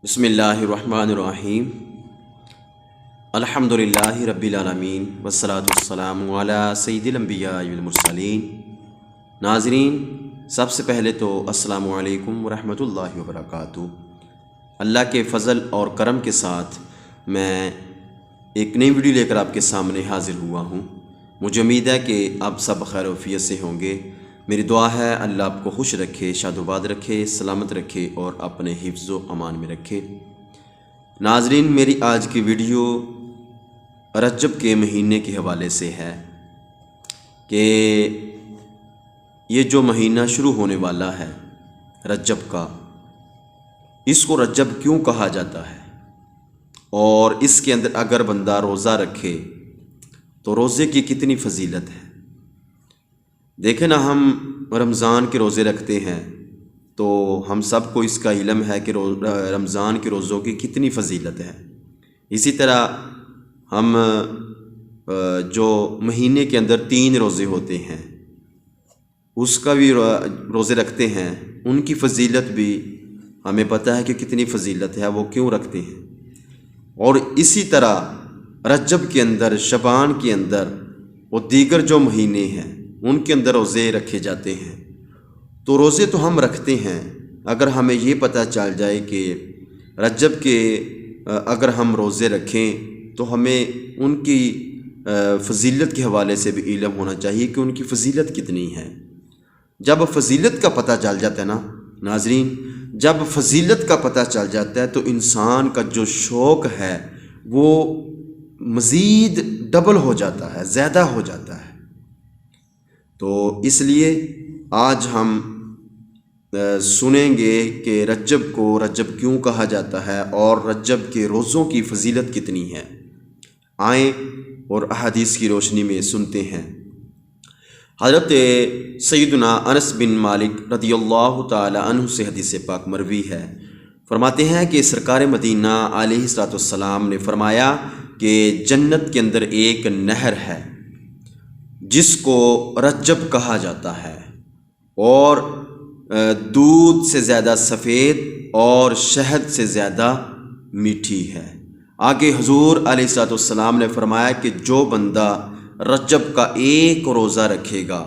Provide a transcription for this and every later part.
بسم اللہ الرحمن الرحیم الحمدللہ رب العالمین والصلاة والسلام علی سید الانبیاء والمرسلین۔ ناظرین، سب سے پہلے تو السلام علیکم ورحمۃ اللہ وبرکاتہ۔ اللہ کے فضل اور کرم کے ساتھ میں ایک نئی ویڈیو لے کر آپ کے سامنے حاضر ہوا ہوں۔ مجھے امید ہے کہ آپ سب خیر و عافیت سے ہوں گے۔ میری دعا ہے اللہ آپ کو خوش رکھے، شاد و باد رکھے، سلامت رکھے اور اپنے حفظ و امان میں رکھے۔ ناظرین، میری آج کی ویڈیو رجب کے مہینے کے حوالے سے ہے کہ یہ جو مہینہ شروع ہونے والا ہے رجب کا، اس کو رجب کیوں کہا جاتا ہے، اور اس کے اندر اگر بندہ روزہ رکھے تو روزے کی کتنی فضیلت ہے۔ دیکھیں نا، ہم رمضان کے روزے رکھتے ہیں تو ہم سب کو اس کا علم ہے کہ رمضان کے روزوں کی کتنی فضیلت ہے۔ اسی طرح ہم جو مہینے کے اندر 3 روزے ہوتے ہیں اس کا بھی روزے رکھتے ہیں، ان کی فضیلت بھی ہمیں پتہ ہے کہ کتنی فضیلت ہے، وہ کیوں رکھتے ہیں۔ اور اسی طرح رجب کے اندر، شعبان کے اندر اور دیگر جو مہینے ہیں ان کے اندر روزے رکھے جاتے ہیں۔ تو روزے تو ہم رکھتے ہیں، اگر ہمیں یہ پتہ چل جائے کہ رجب کے اگر ہم روزے رکھیں تو ہمیں ان کی فضیلت کے حوالے سے بھی علم ہونا چاہیے کہ ان کی فضیلت کتنی ہے۔ جب فضیلت کا پتہ چل جاتا ہے نا ناظرین، جب فضیلت کا پتہ چل جاتا ہے تو انسان کا جو شوق ہے وہ مزید ڈبل ہو جاتا ہے، زیادہ ہو جاتا ہے۔ تو اس لیے آج ہم سنیں گے کہ رجب کو رجب کیوں کہا جاتا ہے اور رجب کے روزوں کی فضیلت کتنی ہے۔ آئیں اور احادیث کی روشنی میں سنتے ہیں۔ حضرت سیدنا انس بن مالک رضی اللہ تعالی عنہ سے حدیث پاک مروی ہے، فرماتے ہیں کہ سرکار مدینہ علیہ الصلوۃ والسلام نے فرمایا کہ جنت کے اندر ایک نہر ہے جس کو رجب کہا جاتا ہے، اور دودھ سے زیادہ سفید اور شہد سے زیادہ میٹھی ہے۔ آگے حضور علیہ الصلوۃ والسلام نے فرمایا کہ جو بندہ رجب کا ایک روزہ رکھے گا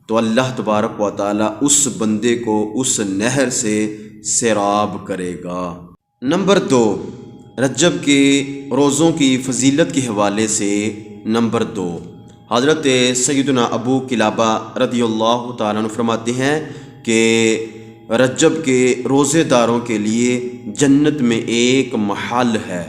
تو اللہ تبارک و تعالیٰ اس بندے کو اس نہر سے سیراب کرے گا۔ نمبر 2، رجب کے روزوں کی فضیلت کے حوالے سے نمبر 2، حضرت سیدنا ابو قلابہ رضی اللہ تعالیٰ عنہ فرماتے ہیں کہ رجب کے روزے داروں کے لیے جنت میں ایک محل ہے،